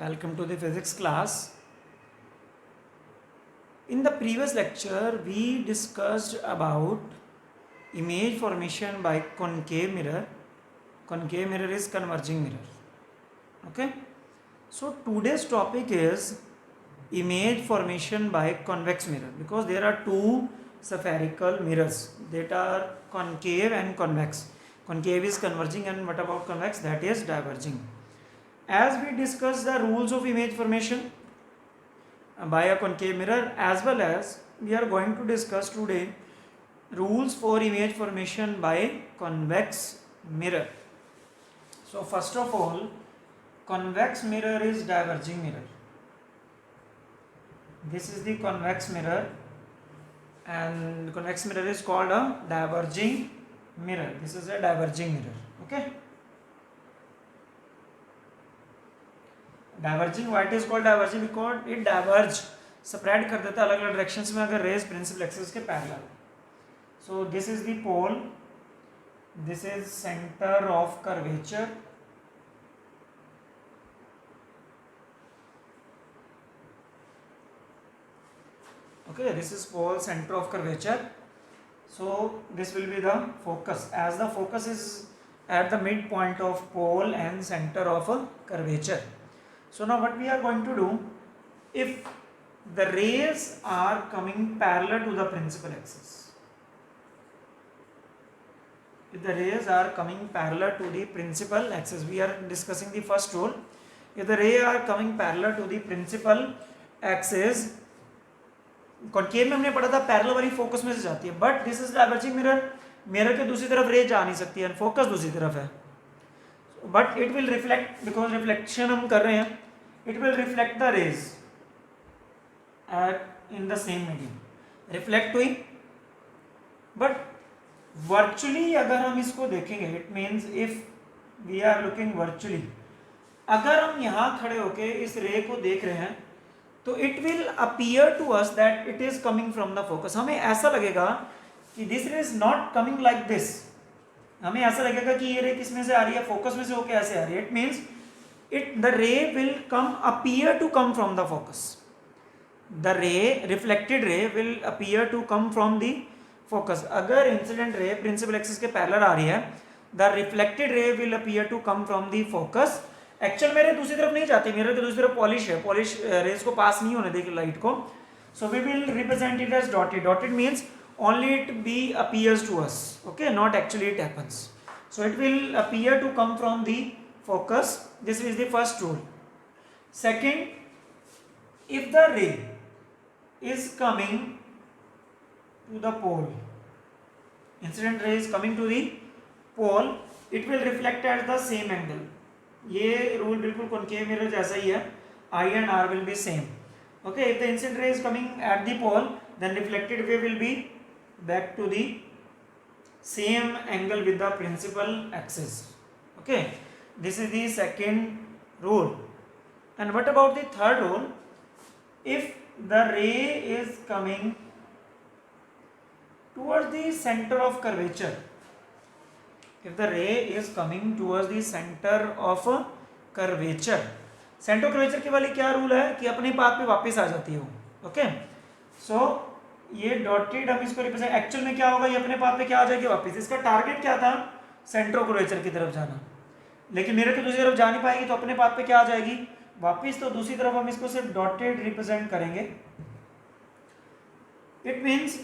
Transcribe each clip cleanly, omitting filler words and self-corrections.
Welcome to the physics class. In the previous lecture, we discussed about image formation by concave mirror. Concave mirror is converging mirror. Okay. So today's topic is image formation by convex mirror, because there are two spherical mirrors that are concave and convex. Concave is converging, and what about convex? That is diverging. As we discussed the rules of image formation by a concave mirror, as well as we are going to discuss today rules for image formation by convex mirror. So first of all, convex mirror is diverging mirror. This is the convex mirror, and convex mirror is called a diverging mirror. This is a diverging mirror. Okay. Diverging what is called diverging because it diverge spread कर देता है अलग अलग directions में अगर rays principal axis के parallel. So this is the pole, this is centre of curvature, okay, this is pole center of curvature. So this will be the focus, as the focus is at the midpoint of pole and center of a curvature. So now what we are going to do, if the rays are coming parallel to the principal axis, if the rays are coming parallel to the principal axis, we are discussing the first rule. If the rays are coming parallel to the principal axis, concave में हमने पढ़ा था parallel वाली focus में से जाती है, but this is diverging mirror, mirror के दूसरी तरफ रे जा नहीं सकती है, फोकस दूसरी तरफ है, but it will reflect, because reflection हम कर रहे हैं, it will reflect the rays in the same medium, reflect हुई. बट वर्चुअली अगर हम इसको देखेंगे, it means if we are looking virtually, अगर हम यहां खड़े होके इस रे को देख रहे हैं तो it will appear to us that it is coming from the focus. हमें ऐसा लगेगा कि this ray is not coming like this, हमें ऐसा लगेगा कि ये रे किस में से आ रही है, फोकस में से होकर ऐसे आ रही है. It means the ray will come appear to come from the focus, the ray reflected ray will appear to come from the focus. अगर इंसिडेंट रे प्रिंसिपल एक्सिस के पैरेलल आ रही है, the reflected ray will appear to come from the focus. Actual मेरे दूसरी तरफ नहीं जाती, मिरर की दूसरी तरफ पॉलिश है, पॉलिश रेज को पास नहीं होने देगी लाइट को. So we will represent it as dotted. Dotted means only it be appears to us, okay, not actually it happens. So it will appear to come from the focus. This is the first rule. Second, if the ray is coming to the pole, incident ray is coming to the pole, it will reflect at the same angle. ये rule बिल्कुल concave mirror जैसा ही है, I and R will be same. Okay, if the incident ray is coming at the pole, then reflected wave will be back to the same angle with the principal axis. Okay, this is the second rule. And what about the third rule? If the ray is coming towards the center of curvature, if the ray is coming towards the center of curvature, center of curvature के वाली क्या rule है कि अपने path पे वापस आ जाती है वो. ओके, सो ये डॉटेड हम इसको रिप्रेजेंट, एक्चुअल में क्या होगा, ये अपने पाथ पे क्या आ जाएगी वापस. इसका टारगेट क्या था, सेंटर ऑफ कर्वेचर की तरफ जाना, लेकिन मिरर की दूसरी तरफ जा नहीं पाएगी, तो अपने पाथ पे क्या आ जाएगी वापस. तो दूसरी तरफ हम इसको सिर्फ डॉटेड रिप्रेजेंट करेंगे. It means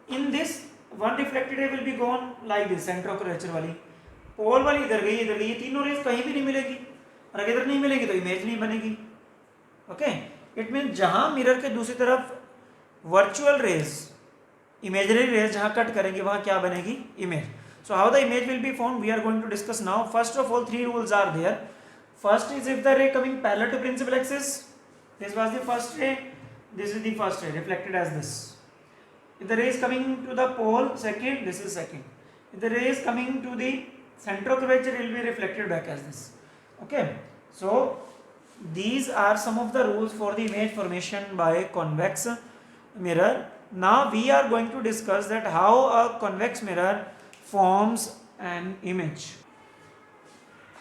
in this one reflected ray will be gone like this, centre of curvature वाली, पोल वाली इधर गई, इधर गई, ये तीनों रेज कहीं भी नहीं मिलेगी, और अगर इधर नहीं मिलेगी तो इमेज नहीं बनेगी. ओके, इट मीन्स जहां मिरर के दूसरी तरफ वर्चुअल रेज, इमेजनरी रेज जहां कट करेंगे वहां क्या बनेगी, image. So how the image will be found, we are going to discuss now. First of all, 3 rules are there. First is if the ray coming parallel to principal axis, this was the first ray, this is the first ray reflected as this. If the ray is coming to the pole, second, this is second. If the ray is coming to the centre of curvature, it will be reflected back as this. Okay, so these are some of the rules for the image formation by convex mirror. Now we are going to discuss that how a convex mirror forms an image.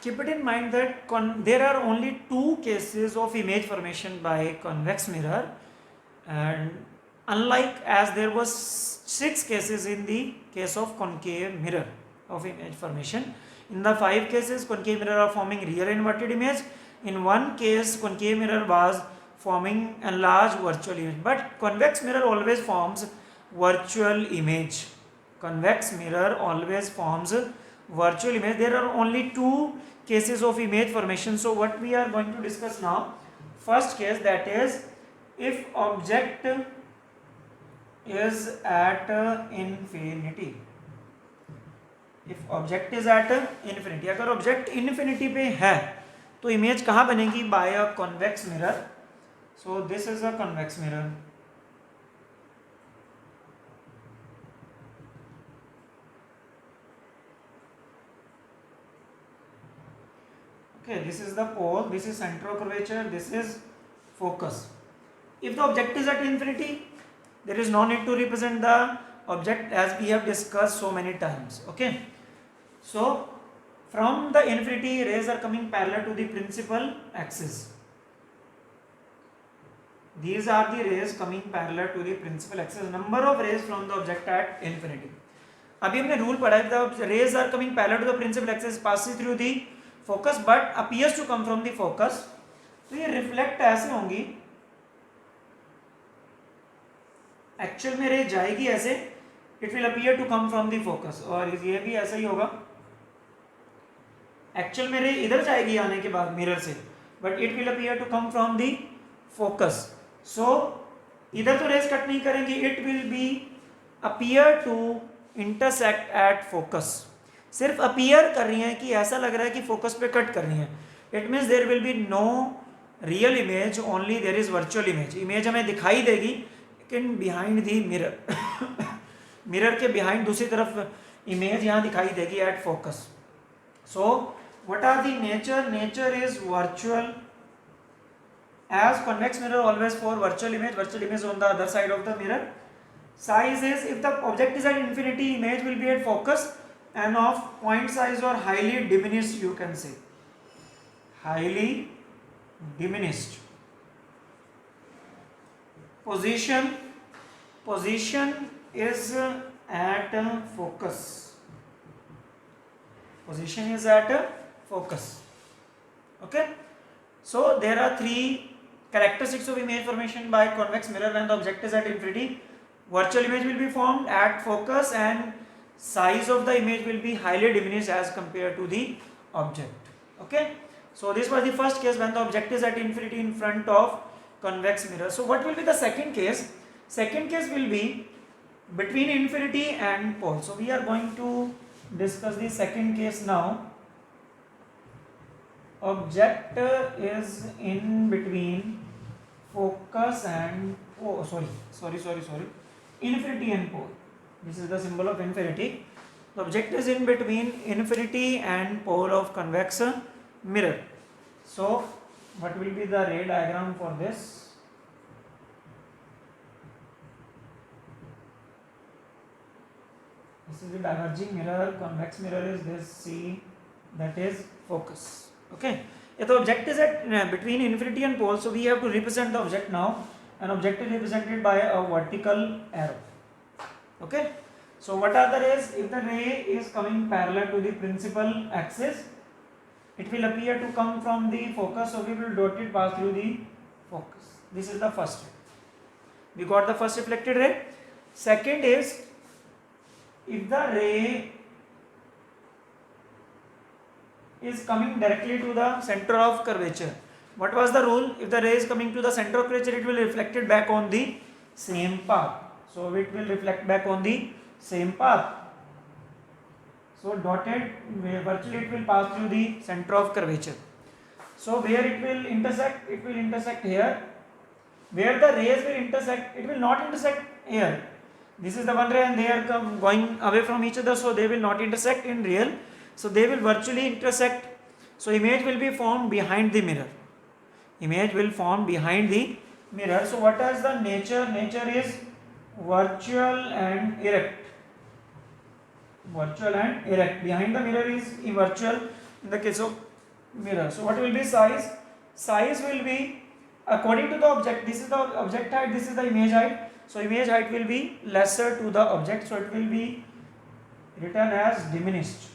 keep it in mind that there are only two cases of image formation by convex mirror, and unlike as there was 6 cases in the case of concave mirror of image formation. In the 5 cases, concave mirror are forming real inverted image. In one case, concave mirror was forming a large virtual image, but convex mirror always forms virtual image. Convex mirror always forms virtual image. There are only 2 cases of image formation. So what we are going to discuss now, first case, that is if object is at infinity. If object is at infinity, अगर object infinity पे है तो image कहाँ बनेगी? By a convex mirror. So this is a convex mirror. Okay, this is the pole, this is center of curvature, this is focus. If the object is at infinity, there is no need to represent the object as we have discussed so many times. Okay, so from the infinity, rays are coming parallel to the principal axis. These are the rays coming parallel to the principal axis. Number of rays from the object at infinity. अभी हमने rule पढ़ा है, the rays are coming parallel to the principal axis, passes through the focus but appears to come from the focus. तो ये reflect ऐसे होंगी, actual में ray जाएगी ऐसे, it will appear to come from the focus, और ये भी ऐसा ही होगा, एक्चुअल में रे इधर जाएगी आने के बाद मिरर से, but it will appear to come from the focus. So इधर तो रेस कट नहीं करेंगी, it will be appear to intersect at focus. सिर्फ अपीयर कर रही है कि ऐसा लग रहा है कि फोकस पे कट कर रही है. It means there will be no real image, only there is virtual image. Image हमें दिखाई देगी लेकिन बिहाइंड दी मिरर मिरर के बिहाइंड दूसरी तरफ इमेज यहाँ दिखाई देगी at focus. So what are the nature? Nature is virtual, as convex mirror always for virtual image on the other side of the mirror. Size is, if the object is at infinity, image will be at focus and of point size or highly diminished, you can say highly diminished. Position is at focus. Position is at focus. Okay, so there are 3 characteristics of image formation by convex mirror when the object is at infinity. Virtual image will be formed at focus and size of the image will be highly diminished as compared to the object. Okay, so this was the first case when the object is at infinity in front of convex mirror. So what will be the second case? Second case will be between infinity and pole. So we are going to discuss the second case now. Object is in between focus and infinity and pole. This is the symbol of infinity. The object is in between infinity and pole of convex mirror. So what will be the ray diagram for this? This is the diverging mirror, convex mirror is this C, that is focus. Okay, if the object is at between infinity and pole, so we have to represent the object now. An object is represented by a vertical arrow. Okay, so what are the rays? If the ray is coming parallel to the principal axis, it will appear to come from the focus, so we will dot it pass through the focus. This is the first ray. We got the first reflected ray. Second is, if the ray is coming directly to the center of curvature, what was the rule? If the ray is coming to the center of curvature, it will reflect it back on the same path. So it will reflect back on the same path. So dotted, virtually it will pass through the center of curvature. So where it will intersect? It will intersect here. Where the rays will intersect, it will not intersect here. This is the one ray and they are going away from each other, so they will not intersect in real. So they will virtually intersect. So image will be formed behind the mirror. Image will form behind the mirror. So what is the nature? Nature is virtual and erect. Virtual and erect. Behind the mirror is virtual in the case of mirror. So what will be size? Size will be according to the object. This is the object height, this is the image height. So image height will be lesser to the object, so it will be written as diminished.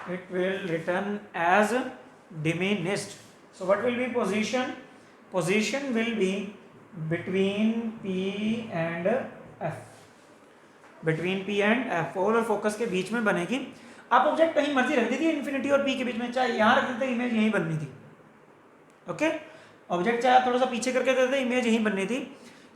It will written as diminished. So what will be position? Position will be between P and F. Between P and F, पोल और focus के बीच में बनेगी. आप object कहीं मर्जी रख दीजिए infinity और P के बीच में, चाहे यहाँ रख देते इमेज यहीं बननी थी. ओके, ऑब्जेक्ट चाहे आप थोड़ा सा पीछे करके देते इमेज यहीं बननी थी.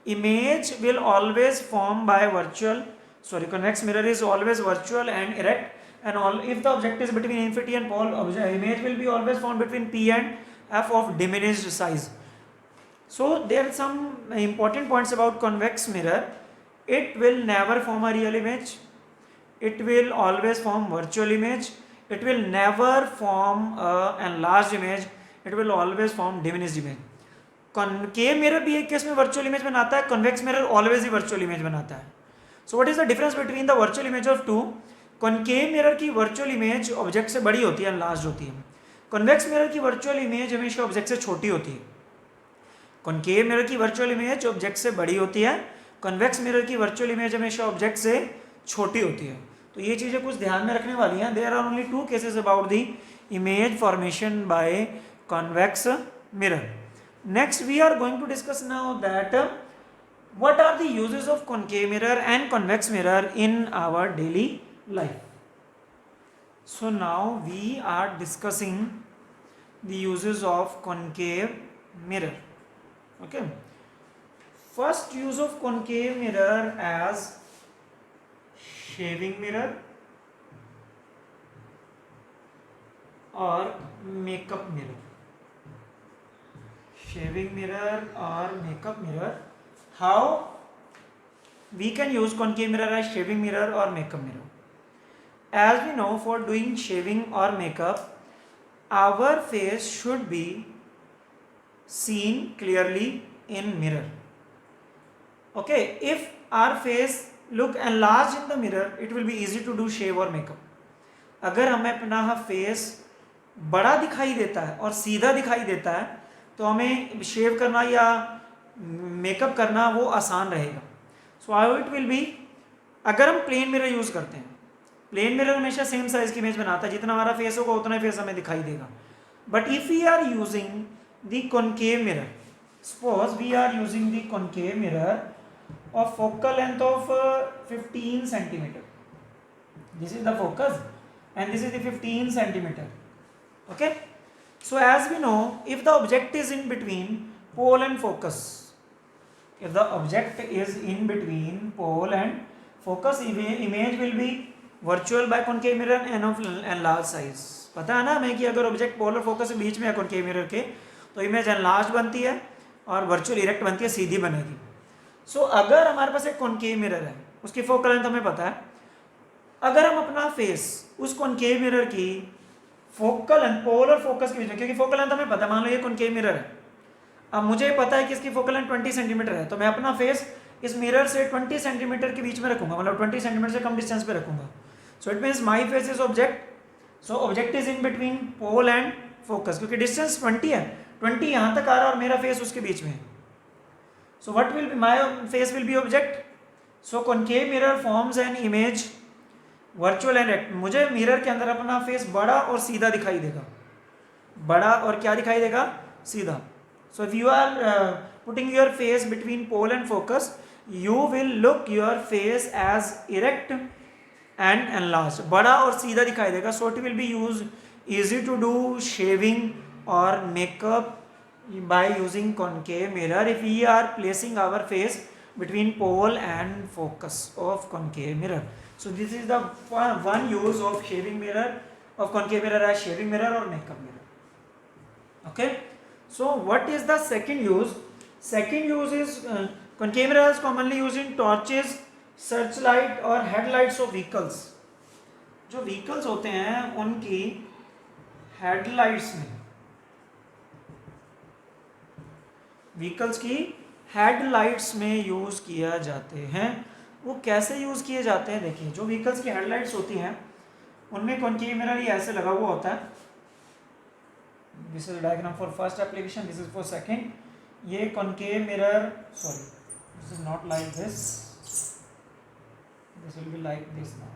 Image will always form by virtual, sorry, convex mirror is always virtual and erect, and all if the object is between infinity and pole, image will be always found between P and F of diminished size. So there are some important points about convex mirror. It will never form a real image, it will always form virtual image, it will never form a enlarged image, it will always form diminished image. Concave mirror भी एक case में virtual image बनाता है, convex mirror always ही virtual image बनाता है. So what is the difference between the virtual image of two? Concave mirror की virtual image object से बड़ी होती है, एनलार्ज्ड होती है. कन्वेक्स मिरर की वर्चुअल इमेज हमेशा ऑब्जेक्ट से छोटी होती है. कॉन्केव मिरर की वर्चुअल इमेज ऑब्जेक्ट से बड़ी होती है, कन्वेक्स मिरर की वर्चुअल इमेज हमेशा ऑब्जेक्ट से छोटी होती है. तो ये चीज़ें कुछ ध्यान में रखने वाली हैं. There are only two cases about the image formation by convex mirror. Next we are going to discuss now that what are the uses of concave mirror and convex mirror in our daily life. So now we are discussing the uses of concave mirror. Okay, first use of concave mirror as shaving mirror or makeup mirror. Shaving mirror or makeup mirror. How we can use concave mirror as shaving mirror or makeup mirror? As we know, for doing shaving or makeup, our face should be seen clearly in mirror. Okay, if our face look enlarged in the mirror, it will be easy to do shave or makeup. अगर हमें अपना face बड़ा दिखाई देता है और सीधा दिखाई देता है तो हमें शेव करना या मेकअप करना वो आसान रहेगा. So how it will B, अगर हम प्लेन मिरर यूज़ करते हैं, प्लेन मिरर हमेशा सेम साइज की इमेज बनाता है, जितना हमारा फेस होगा उतना ही फेस हमें दिखाई देगा. But if we are using the concave mirror, suppose we are using the concave mirror of focal length of 15 centimetre. This is the focus and this is the 15 centimeter. Okay, so as we know, if the object is in between pole and focus, if the object is in between pole and focus, image will be virtual by concave mirror and of enlarged size. पता है ना हमें कि अगर object पोल और focus के बीच में है concave mirror के, तो इमेज enlarged बनती है और वर्चुअल इरेक्ट बनती है, सीधी बनेगी. सो अगर हमारे पास एक concave mirror है, उसकी फोकल लेंथ हमें पता है, अगर हम अपना फेस उस कॉन्केव मिरर की फोकल लेंथ पोल और फोकस के बीच में, क्योंकि फोकल लेंथ हमें पता है, मान लो ये कॉन्केव मिरर है, अब मुझे पता है कि इसकी फोकल लेंथ 20 सेंटीमीटर है, तो मैं अपना फेस इस मिरर से 20 सेंटीमीटर के बीच में रखूंगा, मतलब 20 सेंटीमीटर से कम डिस्टेंस पे रखूंगा. So it means my face is object, so object is in between pole and focus, क्योंकि डिस्टेंस 20 है, 20 यहाँ तक आ रहा है और मेरा फेस उसके बीच में है. So what will be my face will be object. So concave mirror forms an image virtual and erect. मुझे मिरर के अंदर अपना फेस बड़ा और सीधा दिखाई देगा, बड़ा और क्या दिखाई देगा, सीधा. So if you are putting your face between pole and focus, you will look your face as erect and enlarge, बड़ा और सीधा दिखाई देगा. So it will be use easy to do shaving और makeup by using concave mirror if we are placing our face between pole and focus of concave mirror. So this is the one use of shaving mirror, of concave mirror as shaving mirror or makeup mirror. Okay, so what is the second use? Second use is concave mirror is commonly used in torches, searchlight or headlights of vehicles. जो vehicles होते हैं उनकी headlights में, vehicles की headlights में use किया जाते हैं. वो कैसे यूज़ किए जाते हैं, देखिए जो व्हीकल्स की हेडलाइट्स होती हैं उनमें कॉन्केव मिरर ये ऐसे लगा हुआ होता है. This is diagram for first application, this is for second. ये concave mirror, sorry this is not like this, this will be like this now.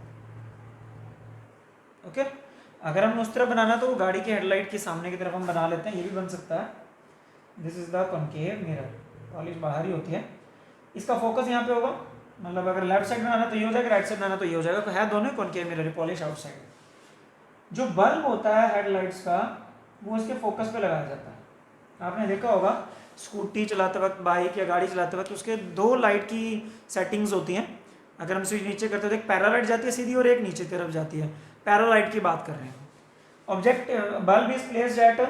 Okay, अगर हम उस तरह बनाना तो गाड़ी के हेडलाइट के सामने की तरफ हम बना लेते हैं, ये भी बन सकता है. This is the concave mirror, polish बाहर ही होती है. इसका फोकस यहाँ पे होगा, मतलब अगर लेफ्ट साइड बनाना तो ये हो जाएगा, राइट साइड बनाना तो ये हो जाएगा. तो है दोनों कॉन्केव मिरर, पॉलिश आउटसाइड. जो बल्ब होता है हेडलाइट्स का वो इसके फोकस पे लगाया जाता है. आपने देखा होगा स्कूटी चलाते वक्त, बाइक या गाड़ी चलाते वक्त उसके दो लाइट की सेटिंग्स होती हैं. अगर हम स्विच नीचे करते हैं तो एक पैरा लाइट जाती है सीधी और एक नीचे की तरफ जाती है. पैरा लाइट की बात कर रहे हैं. Object bulb is placed at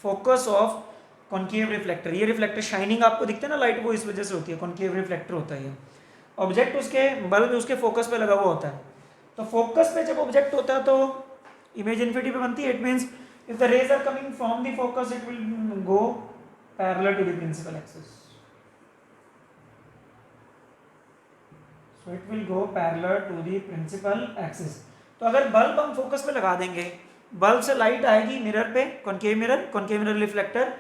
focus of concave reflector. ये रिफ्लेक्टर शाइनिंग आपको दिखते हैं ना लाइट, वो इस वजह से होती है, कॉन्केव रिफ्लेक्टर होता है. ऑब्जेक्ट उसके बल्ब उसके फोकस पे लगा हुआ होता है. तो फोकस पे जब ऑब्जेक्ट होता है तो इमेज इन्फिनिटी पे बनती है. It means if the rays are coming from the focus it will go parallel to the principal axis. So it will go parallel to the principal axis. तो अगर बल्ब हम focus पे लगा देंगे, bulb से लाइट आएगी mirror पे, concave mirror reflector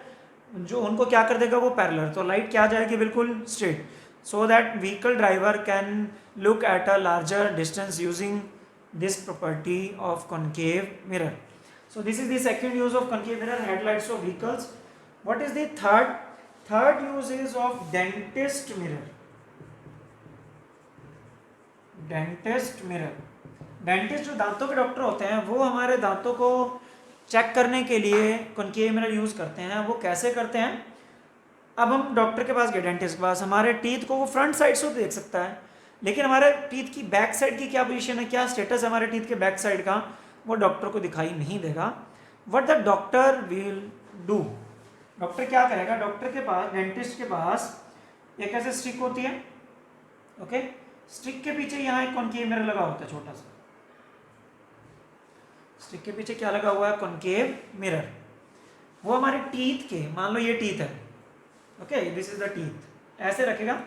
जो उनको क्या कर देगा, वो पैरेलल. तो लाइट क्या जाएगी, बिल्कुल straight. So that vehicle driver can look at a larger distance using this property of concave mirror. So this is the second use of concave mirror, headlights of vehicles. What is the third use is of dentist mirror. Dentist mirror, dentist जो दांतों के doctor होते हैं वो हमारे दांतों को check करने के लिए कॉन्केव मिरर यूज़ करते हैं. वो कैसे करते हैं, अब हम डॉक्टर के पास गए, डेंटिस्ट के पास, हमारे टीथ को वो फ्रंट साइड से देख सकता है, लेकिन हमारे टीथ की बैक साइड की क्या पोजीशन है, क्या स्टेटस है हमारे टीथ के बैक साइड का, वो डॉक्टर को दिखाई नहीं देगा. What the doctor will do, doctor क्या करेगा, डॉक्टर के पास, डेंटिस्ट के पास एक ऐसे स्टिक होती है. ओके, स्टिक के पीछे यहाँ एक कॉन्केव मिरर लगा होता है छोटा सा. स्टिक के पीछे क्या लगा हुआ है, कॉन्केव मिरर. वो हमारे टीथ के, मान लो ये टीथ है, okay this is the teeth, ऐसे रखेगा.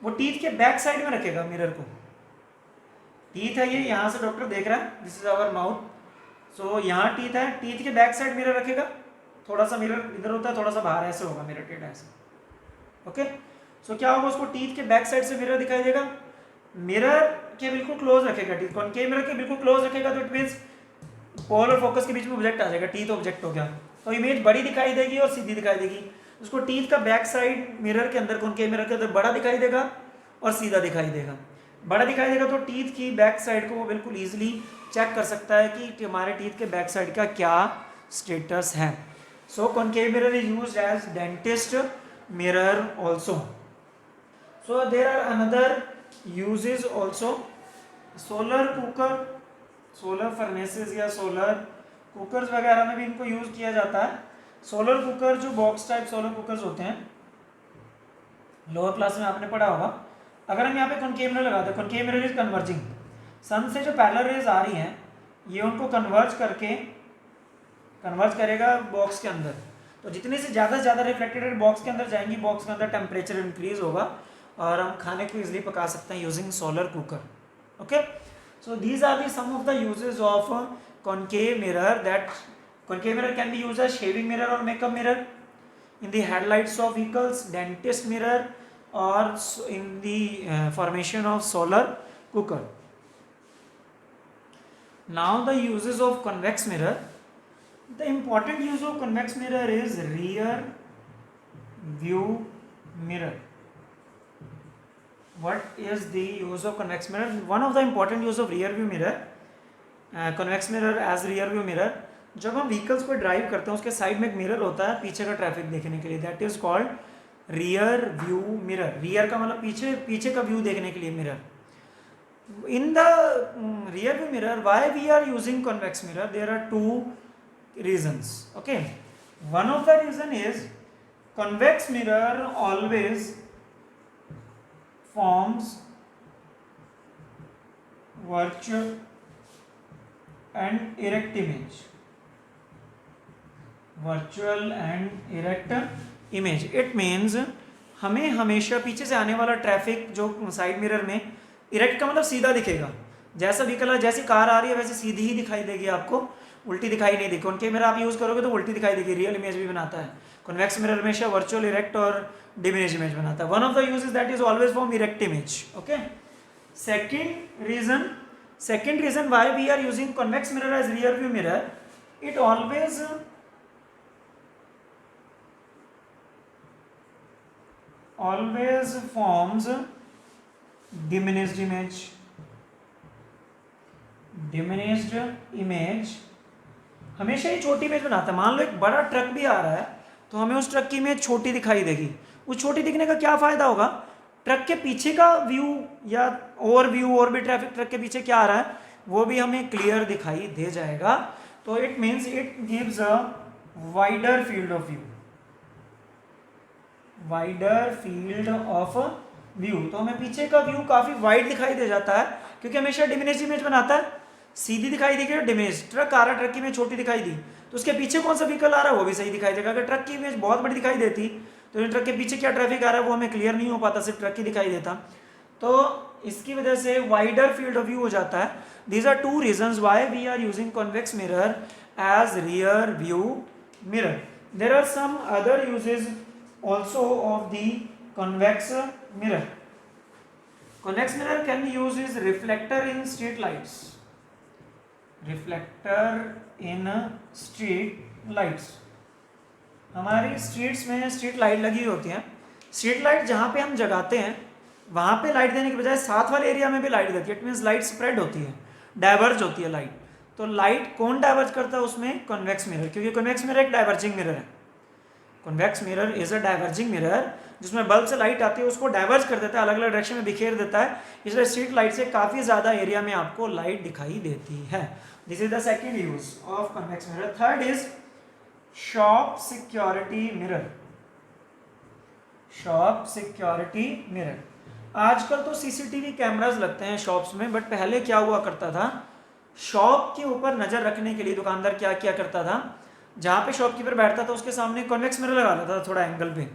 वो टीथ के बैक साइड में रखेगा मिरर को. टीथ है ये, यहाँ से डॉक्टर देख रहा है, दिस इज आवर माउथ. सो यहाँ टीथ है, टीथ के बैक साइड मिरर रखेगा. थोड़ा सा मिरर इधर होता है, थोड़ा सा बाहर ऐसे होगा मिरर, टेढ़ा ऐसे. ओके, सो क्या होगा, उसको टीथ के बैक साइड से मिरर दिखाई देगा. मिरर के बिल्कुल क्लोज रखेगा, टीथ कॉन्केव मिरर के बिल्कुल क्लोज रखेगा, तो इट मीन्स पोल और फोकस के बीच में ऑब्जेक्ट आ जाएगा, टीथ ऑब्जेक्ट हो गया. तो इमेज बड़ी दिखाई देगी और सीधी दिखाई देगी. उसको टीथ का बैक साइड मिरर के अंदर, कॉन्केव मिरर के अंदर बड़ा दिखाई देगा और सीधा दिखाई देगा. बड़ा दिखाई देगा तो टीथ की बैक साइड को वो बिल्कुल ईजिली चेक कर सकता है कि हमारे टीथ के बैक साइड का क्या स्टेटस है. So concave mirror is used as dentist mirror also. So there are another uses also. Solar cooker, solar furnaces या सोलर कुकर्स वगैरह में भी इनको यूज किया जाता है. सोलर कुकर जो बॉक्स टाइप सोलर कुकर्स होते हैं, लोअर क्लास में आपने पढ़ा होगा. अगर हम यहाँ पे कॉन्केव मिरर लगाते हैं, कॉन्केव मिरर इज कन्वर्जिंग. सन से जो पैरेलल रेज आ रही हैं ये उनको कन्वर्ज करेगा बॉक्स के अंदर. तो जितने से ज़्यादा रिफ्लेक्टेड बॉक्स के अंदर जाएंगी, बॉक्स के अंदर टेम्परेचर इंक्रीज होगा और हम खाने को इजिली पका सकते हैं using solar cooker. Okay, so these are the some of the uses of concave mirror. That concave mirror can be used as shaving mirror or makeup mirror, in the headlights of vehicles, dentist mirror, or in the formation of solar cooker. Now the uses of convex mirror. The important use of convex mirror is rear view mirror. What is the use of convex mirror? One of the important use of rear view mirror, convex mirror as rear view mirror. जब हम vehicles को drive करते हैं उसके side में एक mirror होता है पीछे का ट्रैफिक देखने के लिए, that is called rear view mirror. Rear का मतलब पीछे का व्यू देखने के लिए mirror. In the rear view mirror, why we are using convex mirror, there are two reasons. Okay, one of the reason is convex mirror always forms virtual and erect image. Virtual and erect image, it means हमें हमेशा पीछे से आने वाला traffic जो side mirror में, erect का मतलब सीधा दिखेगा, जैसा भी कलर, जैसी कार आ रही है वैसे सीधी ही दिखाई देगी आपको, उल्टी दिखाई नहीं देगी। कॉनकेव मिरर आप यूज करोगे तो उल्टी दिखाई देगी, रियल इमेज भी बनाता है। कॉन्वेक्स मिरर हमेशा वर्चुअल, इरेक्ट और डिमिनिश इमेज बनाता है। One of the uses that is always form erect image. Okay, second reason why we are using convex mirror as rear view mirror, it always forms diminished image। हमेशा ही छोटी image बनाता है। मान लो एक बड़ा truck भी आ रहा है तो हमें उस ट्रक की इमेज छोटी दिखाई देगी। उस छोटी दिखने का क्या फायदा होगा, ट्रक के पीछे का व्यू या व्यू और भी ट्रैफिक ट्रक के पीछे क्या आ रहा है वो भी हमें क्लियर दिखाई दे जाएगा। तो it means it gives a wider field of view. तो हमें पीछे का व्यू काफी वाइड दिखाई दे जाता है, क्योंकि हमेशा डिमिनिश इमेज बनाता है। सीधी दिखाई देगी और डिमिनिश, ट्रक आ रहा है, ट्रक की इमेज छोटी दिखाई दी तो उसके पीछे कौन सा व्हीकल आ रहा है वो भी सही दिखाई देगा। अगर ट्रक की इमेज बहुत बड़ी दिखाई देती तो ट्रक के पीछे क्या ट्रैफिक आ रहा है वो हमें क्लियर नहीं हो पाता, सिर्फ ट्रक ही दिखाई देता। तो इसकी वजह से वाइडर फील्ड ऑफ व्यू हो जाता है। These are two reasons why we are using convex mirror as rear view mirror. There are some other uses also of the convex mirror. Convex mirror can be used as reflector in street lights. हमारी streets में street light लगी होती हैं। Street light जहाँ पे हम जगाते हैं वहाँ पे लाइट देने के बजाय साथ वाले एरिया में भी लाइट देती है। इट मीन्स लाइट स्प्रेड होती है, डाइवर्ज होती है लाइट। तो लाइट कौन डाइवर्ज करता है उसमें, कॉन्वेक्स मिरर, क्योंकि कॉन्वेक्स मिरर एक डाइवर्जिंग मिरर है। Convex mirror is a diverging mirror, जिसमें बल्ब से लाइट आती है उसको डाइवर्ज कर देता है, अलग अलग डायरेक्शन में बिखेर देता है। इसलिए स्ट्रीट लाइट से काफी ज्यादा एरिया में आपको लाइट दिखाई देती है। This is the second use of convex mirror. Third is shop security mirror. Shop security mirror, आजकल तो सीसीटीवी कैमरास लगते हैं शॉप्स में, बट पहले क्या हुआ करता था, शॉप के ऊपर नजर रखने के लिए दुकानदार क्या किया करता था, जहाँ पे शॉपकीपर बैठता था उसके सामने कॉन्वेक्स मिरर लगा लेता था थोड़ा एंगल पे।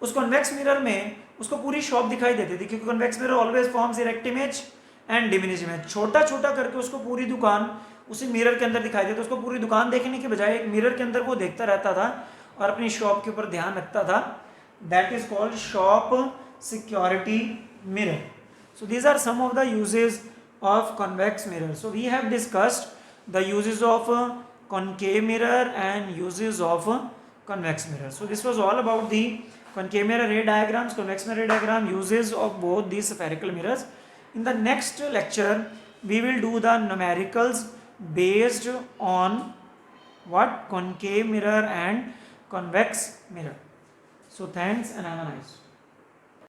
उस कॉन्वेक्स मिरर में उसको पूरी शॉप दिखाई देती थी, क्योंकि convex mirror always forms erect image and diminish image. छोटा छोटा करके उसको पूरी दुकान उसी मिरर के अंदर दिखाई देती, उसको पूरी दुकान देखने के बजाय एक मिरर के अंदर वो देखता रहता था और अपनी शॉप के ऊपर ध्यान रखता था। That is called shop security mirror. So these are some of the uses of convex mirror. So we have discussed the uses of concave mirror and uses of convex mirror. So this was all about the concave mirror ray diagrams, convex mirror ray diagram, uses of both these spherical mirrors. In the next lecture, we will do the numericals based on what, concave mirror and convex mirror. So thanks and have a nice.